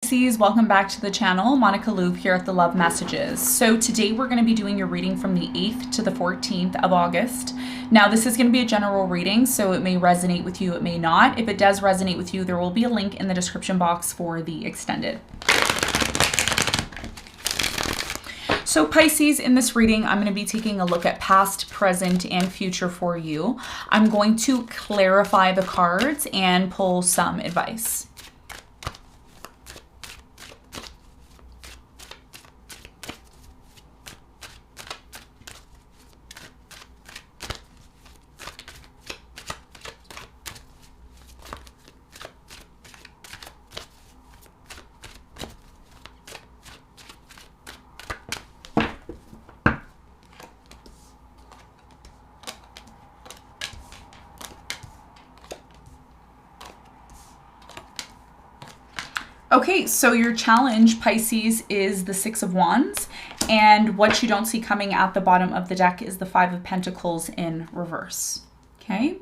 Pisces, welcome back to the channel. Monica Loop here at the Love Messages. So today we're going to be doing your reading from the 8th to the 14th of August. Now this is going to be a general reading, so it may resonate with you, it may not. If it does resonate with you, there will be a link in the description box for the extended. So Pisces, in this reading, I'm going to be taking a look at past, present, and future for you. I'm going to clarify the cards and pull some advice. Okay, so your challenge, Pisces, is the Six of Wands, and what you don't see coming at the bottom of the deck is the Five of Pentacles in reverse. Okay,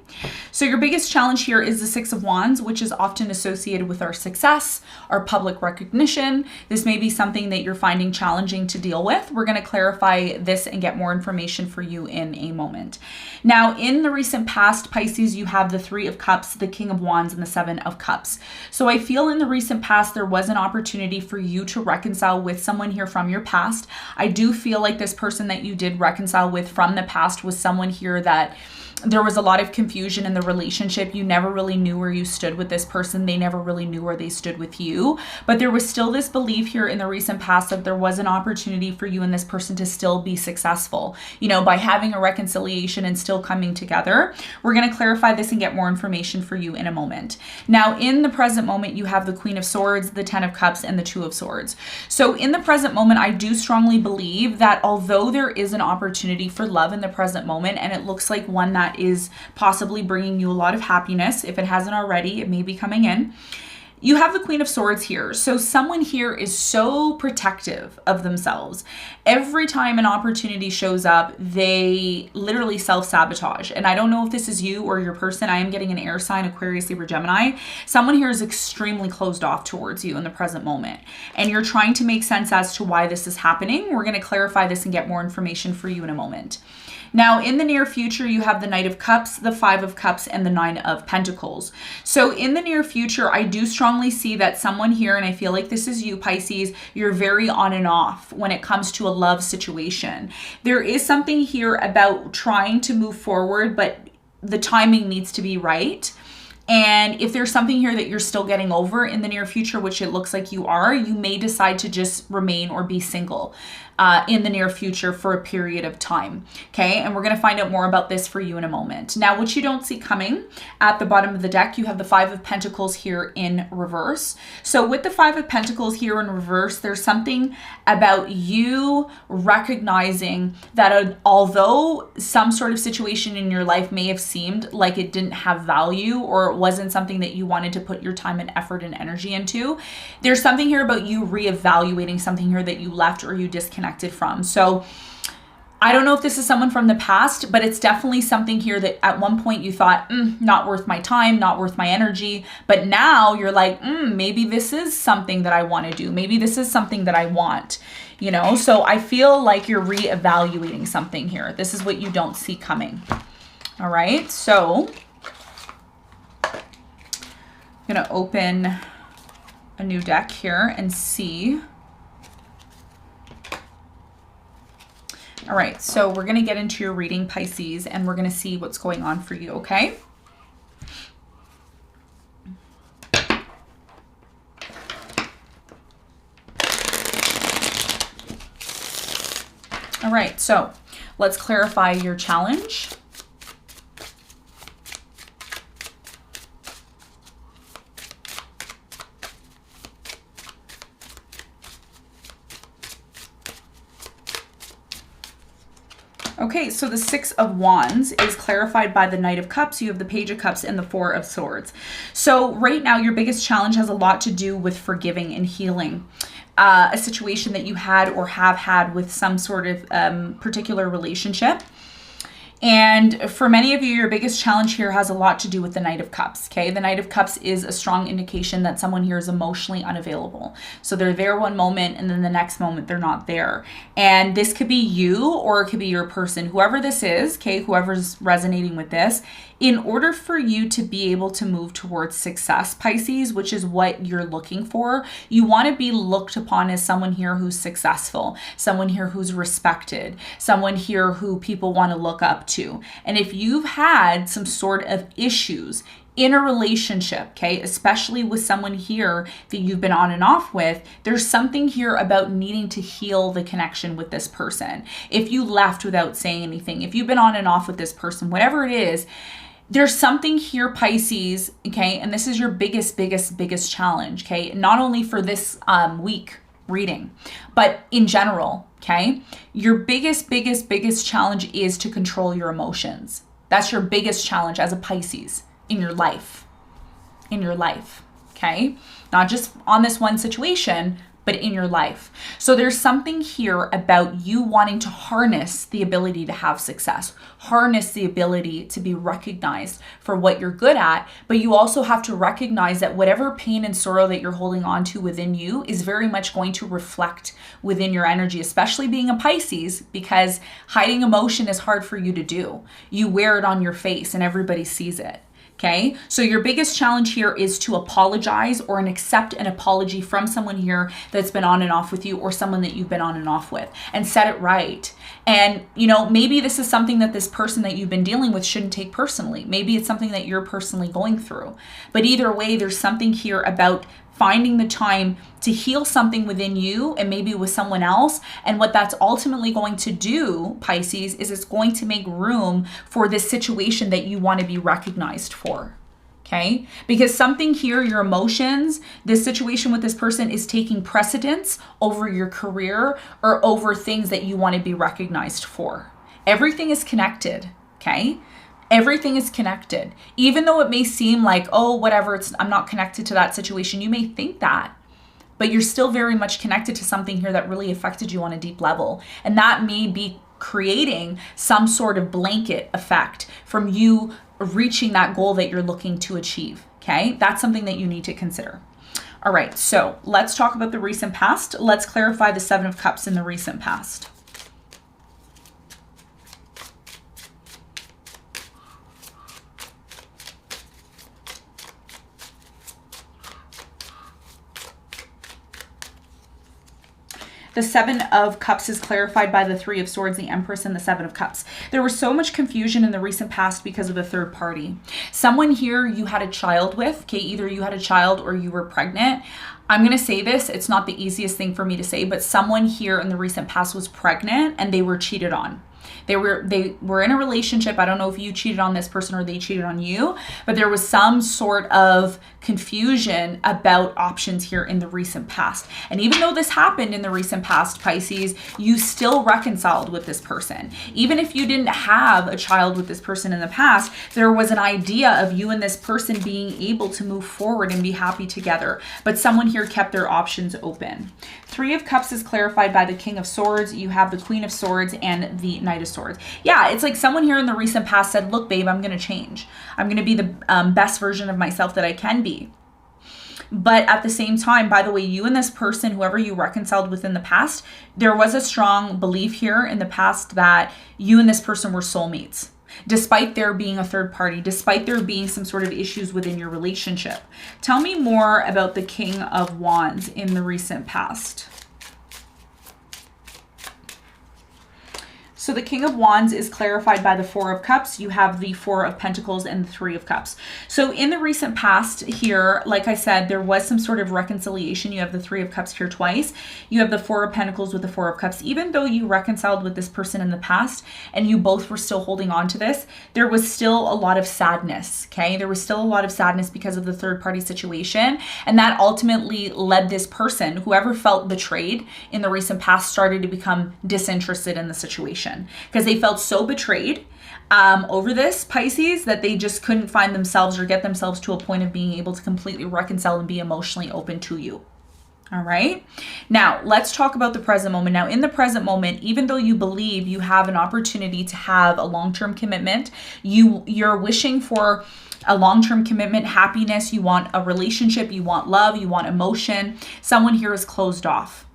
so your biggest challenge here is the Six of Wands, which is often associated with our success, our public recognition. This may be something that you're finding challenging to deal with. We're going to clarify this and get more information for you in a moment. Now, in the recent past, Pisces, you have the Three of Cups, the King of Wands, and the Seven of Cups. So I feel in the recent past, there was an opportunity for you to reconcile with someone here from your past. I do feel like this person that you did reconcile with from the past was someone here that there was a lot of confusion in the relationship. You never really knew where you stood with this person. They never really knew where they stood with you. But there was still this belief here in the recent past that there was an opportunity for you and this person to still be successful, you know, by having a reconciliation and still coming together. We're going to clarify this and get more information for you in a moment. Now, in the present moment, you have the Queen of Swords, the Ten of Cups, and the Two of Swords. So in the present moment, I do strongly believe that although there is an opportunity for love in the present moment, and it looks like one that is possibly bringing you a lot of happiness. If it hasn't already, it may be coming in. You have the Queen of Swords here. So someone here is so protective of themselves. Every time an opportunity shows up, they literally self-sabotage. And I don't know if this is you or your person. I am getting an air sign, Aquarius, Libra, Gemini. Someone here is extremely closed off towards you in the present moment. And you're trying to make sense as to why this is happening. We're going to clarify this and get more information for you in a moment. Now, in the near future, you have the Knight of Cups, the Five of Cups, and the Nine of Pentacles. So in the near future, I do strongly see that someone here, and I feel like this is you, Pisces, you're very on and off when it comes to a love situation. There is something here about trying to move forward, but the timing needs to be right. And if there's something here that you're still getting over in the near future, which it looks like you are, you may decide to just remain or be single in the near future for a period of time. Okay, and we're going to find out more about this for you in a moment. Now, what you don't see coming at the bottom of the deck, you have the Five of Pentacles here in reverse. So with the Five of Pentacles here in reverse, there's something about you recognizing that although some sort of situation in your life may have seemed like it didn't have value or it wasn't something that you wanted to put your time and effort and energy into, there's something here about you reevaluating something here that you left or you disconnected from. So I don't know if this is someone from the past, but it's definitely something here that at one point you thought, not worth my time, not worth my energy. But now you're like, maybe this is something that I want to do. Maybe this is something that I want, you know? So I feel like you're reevaluating something here. This is what you don't see coming. All right. So I'm going to open a new deck here and see. All right, so we're going to get into your reading, Pisces, and we're going to see what's going on for you, okay? All right, so let's clarify your challenge. Okay, so the Six of Wands is clarified by the Knight of Cups. You have the Page of Cups and the Four of Swords. So right now, your biggest challenge has a lot to do with forgiving and healing a situation that you had or have had with some sort of particular relationship. And for many of you, your biggest challenge here has a lot to do with the Knight of Cups, okay? The Knight of Cups is a strong indication that someone here is emotionally unavailable. So they're there one moment and then the next moment they're not there. And this could be you or it could be your person, whoever this is, okay? Whoever's resonating with this. In order for you to be able to move towards success, Pisces, which is what you're looking for, you want to be looked upon as someone here who's successful, someone here who's respected, someone here who people want to look up to. And if you've had some sort of issues in a relationship, okay, especially with someone here that you've been on and off with, there's something here about needing to heal the connection with this person. If you left without saying anything, if you've been on and off with this person, whatever it is, there's something here, Pisces, okay, and this is your biggest challenge, okay, not only for this week reading, but in general, okay, your biggest challenge is to control your emotions. That's your biggest challenge as a Pisces in your life, okay, not just on this one situation, but in your life. So there's something here about you wanting to harness the ability to have success, harness the ability to be recognized for what you're good at, but you also have to recognize that whatever pain and sorrow that you're holding on to within you is very much going to reflect within your energy, especially being a Pisces, because hiding emotion is hard for you to do. You wear it on your face and everybody sees it. Okay, so your biggest challenge here is to apologize or accept an apology from someone here that's been on and off with you or someone that you've been on and off with and set it right. And, you know, maybe this is something that this person that you've been dealing with shouldn't take personally. Maybe it's something that you're personally going through. But either way, there's something here about finding the time to heal something within you and maybe with someone else. And what that's ultimately going to do, Pisces, is it's going to make room for this situation that you want to be recognized for. Okay? Because something here, your emotions, this situation with this person is taking precedence over your career or over things that you want to be recognized for. Everything is connected. Okay? Everything is connected. Even though it may seem like, oh, whatever, I'm not connected to that situation. You may think that, but you're still very much connected to something here that really affected you on a deep level. And that may be creating some sort of blanket effect from you reaching that goal that you're looking to achieve. Okay? That's something that you need to consider. All right, so let's talk about the recent past. Let's clarify the Seven of Cups in the recent past. The Seven of Cups is clarified by the Three of Swords, the Empress, and the Seven of Cups. There was so much confusion in the recent past because of a third party. Someone here you had a child with, okay, either you had a child or you were pregnant. I'm going to say this, it's not the easiest thing for me to say, but someone here in the recent past was pregnant and they were cheated on. They were in a relationship. I don't know if you cheated on this person or they cheated on you, but there was some sort of confusion about options here in the recent past. And even though this happened in the recent past, Pisces, you still reconciled with this person. Even if you didn't have a child with this person in the past, there was an idea of you and this person being able to move forward and be happy together. But someone here kept their options open. Three of Cups is clarified by the King of Swords. You have the Queen of Swords and the Knight of Swords. Yeah, it's like someone here in the recent past said, look, babe, I'm going to change. I'm going to be the best version of myself that I can be. But at the same time, by the way, you and this person, whoever you reconciled with in the past, there was a strong belief here in the past that you and this person were soulmates. Despite there being a third party, despite there being some sort of issues within your relationship. Tell me more about the King of Wands in the recent past. So the King of Wands is clarified by the Four of Cups. You have the Four of Pentacles and the Three of Cups. So in the recent past here, like I said, there was some sort of reconciliation. You have the Three of Cups here twice. You have the Four of Pentacles with the Four of Cups. Even though you reconciled with this person in the past and you both were still holding on to this, there was still a lot of sadness, okay? There was still a lot of sadness because of the third party situation. And that ultimately led this person, whoever felt betrayed in the recent past, started to become disinterested in the situation. Because they felt so betrayed over this, Pisces, that they just couldn't find themselves or get themselves to a point of being able to completely reconcile and be emotionally open to you. All right. Now, let's talk about the present moment. Now, in the present moment, even though you believe you have an opportunity to have a long-term commitment, you're wishing for a long-term commitment, happiness, you want a relationship, you want love, you want emotion. Someone here is closed off.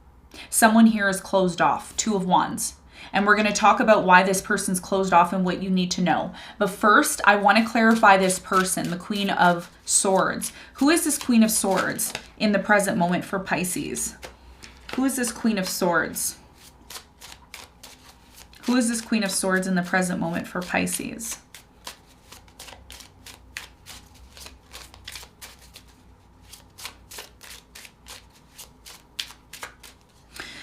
Someone here is closed off. Two of Wands. And we're going to talk about why this person's closed off and what you need to know. But first, I want to clarify this person, the Queen of Swords. Who is this Queen of Swords in the present moment for Pisces? Who is this Queen of Swords? Who is this Queen of Swords in the present moment for Pisces?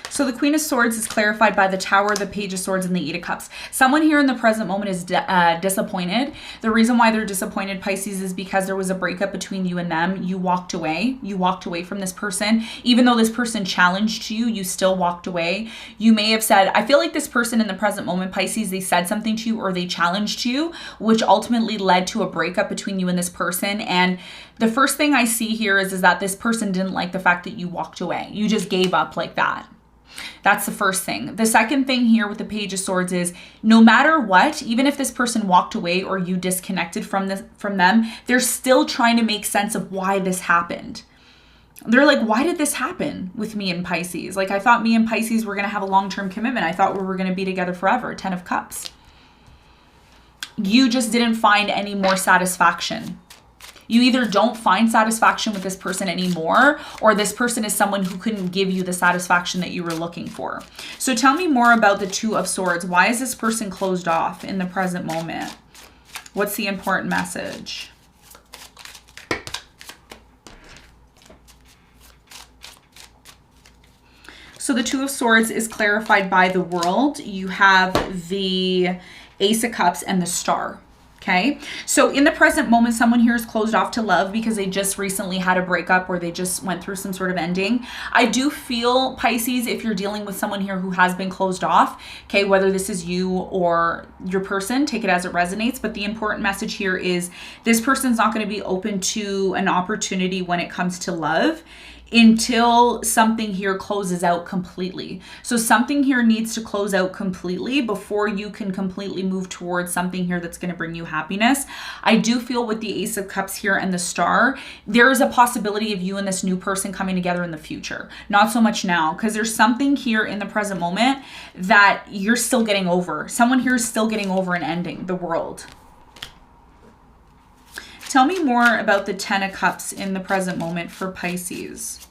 So the Queen of Swords is clarified by the Tower, the Page of Swords, and the Eight of Cups. Someone here in the present moment is disappointed. The reason why they're disappointed, Pisces, is because there was a breakup between you and them. You walked away. You walked away from this person. Even though this person challenged you, you still walked away. You may have said, I feel like this person in the present moment, Pisces, they said something to you or they challenged you, which ultimately led to a breakup between you and this person. And the first thing I see here is that this person didn't like the fact that you walked away. You just gave up like that. That's the first thing. The second thing here with the Page of Swords is no matter what, even if this person walked away or you disconnected from them, they're still trying to make sense of why this happened. They're like, why did this happen with me and Pisces? Like, I thought me and Pisces were going to have a long-term commitment. I thought we were going to be together forever. 10 of Cups. You just didn't find any more satisfaction. You either don't find satisfaction with this person anymore, or this person is someone who couldn't give you the satisfaction that you were looking for. So tell me more about the Two of Swords. Why is this person closed off in the present moment? What's the important message? So the Two of Swords is clarified by the World. You have the Ace of Cups and the Star. Okay, so in the present moment, someone here is closed off to love because they just recently had a breakup or they just went through some sort of ending. I do feel, Pisces, if you're dealing with someone here who has been closed off, okay, whether this is you or your person, take it as it resonates. But the important message here is this person's not going to be open to an opportunity when it comes to love until something here closes out completely. So something here needs to close out completely before you can completely move towards something here that's going to bring you happiness. I do feel with the Ace of Cups here and the Star, there is a possibility of you and this new person coming together in the future. Not so much now, because there's something here in the present moment that you're still getting over. Someone here is still getting over an ending, the World. Tell me more about the Ten of Cups in the present moment for Pisces.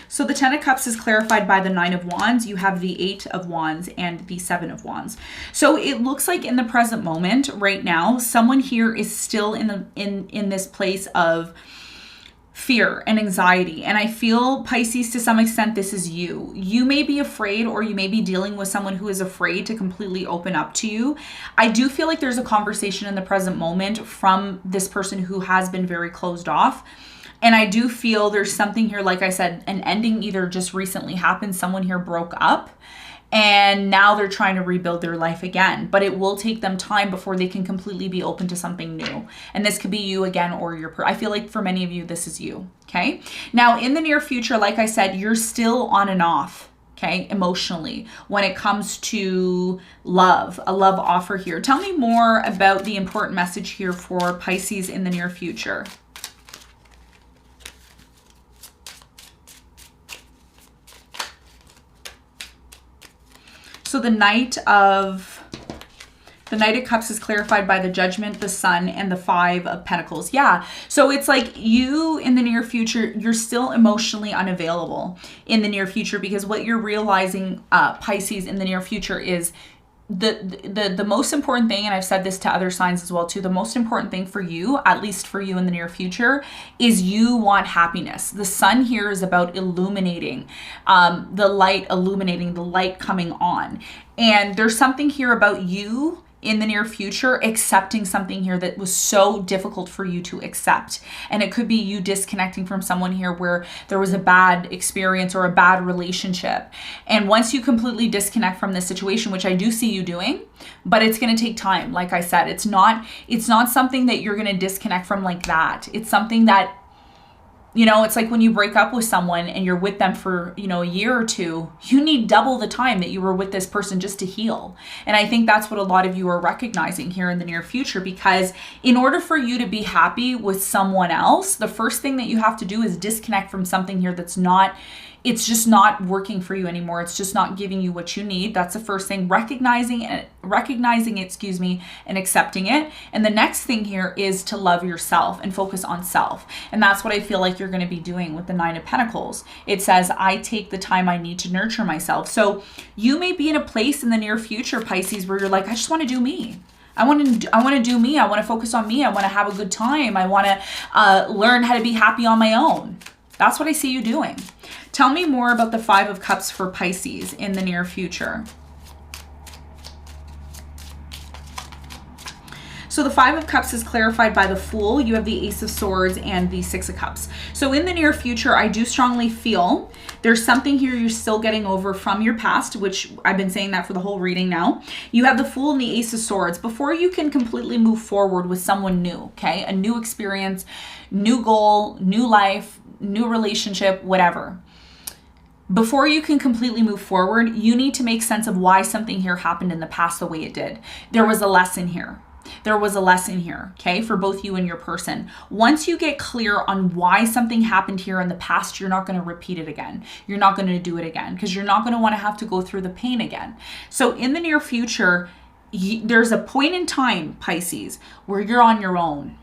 So the Ten of Cups is clarified by the Nine of Wands. You have the Eight of Wands and the Seven of Wands. So it looks like in the present moment right now, someone here is still in this place of fear and anxiety. And I feel, Pisces, to some extent, this is you. You may be afraid, or you may be dealing with someone who is afraid to completely open up to you. I do feel like there's a conversation in the present moment from this person who has been very closed off. And I do feel there's something here, like I said, an ending either just recently happened, someone here broke up, and now they're trying to rebuild their life again. But it will take them time before they can completely be open to something new. And this could be you again, or I feel like for many of you, this is you, okay? Now, in the near future, like I said, you're still on and off, okay, emotionally, when it comes to love, a love offer here. Tell me more about the important message here for Pisces in the near future. So the Knight of Cups is clarified by the Judgment, the Sun, and the Five of Pentacles. Yeah, so it's like you in the near future, you're still emotionally unavailable in the near future, because what you're realizing, Pisces, in the near future is the most important thing, and I've said this to other signs as well too, the most important thing for you, at least for you in the near future, is you want happiness. The Sun here is about illuminating, the light coming on. And there's something here about you in the near future accepting something here that was so difficult for you to accept. And it could be you disconnecting from someone here where there was a bad experience or a bad relationship. And once you completely disconnect from this situation, which I do see you doing, but it's going to take time. Like I said, it's not something that you're going to disconnect from like that. It's something that, you know, it's like when you break up with someone and you're with them for, you know, a year or two, you need double the time that you were with this person just to heal. And I think that's what a lot of you are recognizing here in the near future, because in order for you to be happy with someone else, the first thing that you have to do is disconnect from something here that's not, it's just not working for you anymore. It's just not giving you what you need. That's the first thing, recognizing it, and accepting it. And the next thing here is to love yourself and focus on self. And that's what I feel like you're going to be doing with the 9 of Pentacles. It says, I take the time I need to nurture myself. So you may be in a place in the near future, Pisces, where you're like, I just want to do me. I want to do me. I want to focus on me. I want to have a good time. I want to learn how to be happy on my own. That's what I see you doing. Tell me more about the 5 of Cups for Pisces in the near future. So the 5 of Cups is clarified by the Fool. You have the Ace of Swords and the 6 of Cups. So in the near future, I do strongly feel there's something here you're still getting over from your past, which I've been saying that for the whole reading now. You have the Fool and the Ace of Swords before you can completely move forward with someone new, okay? A new experience, new goal, new life, new relationship, whatever. Before you can completely move forward, you need to make sense of why something here happened in the past the way it did. There was a lesson here. There was a lesson here, okay, for both you and your person. Once you get clear on why something happened here in the past, you're not going to repeat it again. You're not going to do it again because you're not going to want to have to go through the pain again. So in the near future, there's a point in time, Pisces, where you're on your own.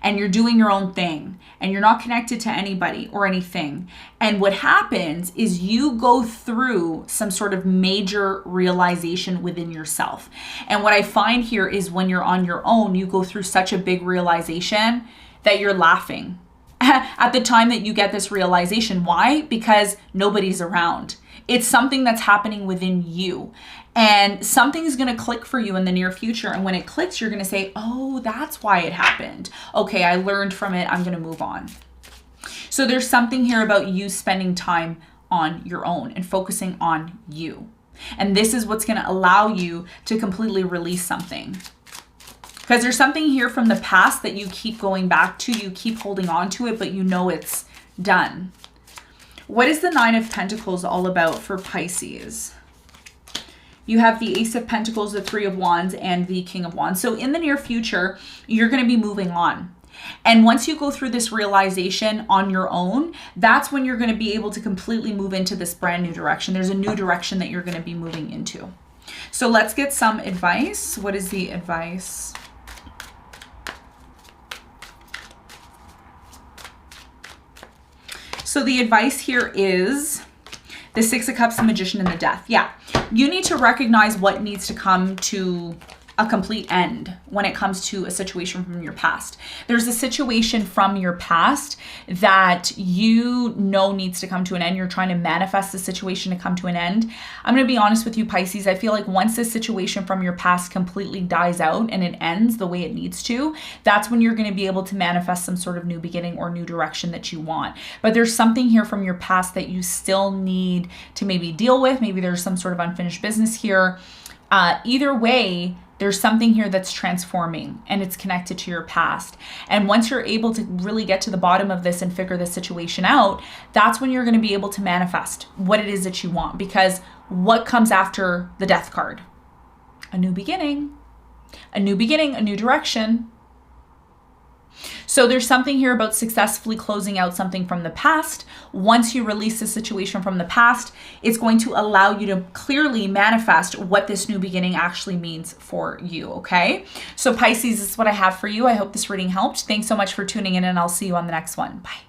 And you're doing your own thing and you're not connected to anybody or anything. And what happens is you go through some sort of major realization within yourself. And what I find here is when you're on your own, you go through such a big realization that you're laughing at the time that you get this realization. Why? Because nobody's around. It's something that's happening within you. And something's going to click for you in the near future. And when it clicks, you're going to say, oh, that's why it happened. Okay, I learned from it. I'm going to move on. So there's something here about you spending time on your own and focusing on you. And this is what's going to allow you to completely release something. Because there's something here from the past that you keep going back to. You keep holding on to it, but you know it's done. What is the 9 of Pentacles all about for Pisces? You have the Ace of Pentacles, the 3 of Wands, and the King of Wands. So in the near future, you're going to be moving on. And once you go through this realization on your own, that's when you're going to be able to completely move into this brand new direction. There's a new direction that you're going to be moving into. So let's get some advice. What is the advice? So the advice here is the 6 of Cups, the Magician, and the Death. Yeah, you need to recognize what needs to come to a complete end when it comes to a situation from your past. There's a situation from your past that you know needs to come to an end. You're trying to manifest the situation to come to an end. I'm going to be honest with you, Pisces. I feel like once this situation from your past completely dies out and it ends the way it needs to, that's when you're going to be able to manifest some sort of new beginning or new direction that you want. But there's something here from your past that you still need to maybe deal with. Maybe there's some sort of unfinished business here. Either way, there's something here that's transforming and it's connected to your past. And once you're able to really get to the bottom of this and figure this situation out, that's when you're going to be able to manifest what it is that you want. Because what comes after the Death card? A new beginning, a new beginning, a new direction. So there's something here about successfully closing out something from the past. Once you release the situation from the past, it's going to allow you to clearly manifest what this new beginning actually means for you, okay? So Pisces, this is what I have for you. I hope this reading helped. Thanks so much for tuning in, and I'll see you on the next one. Bye.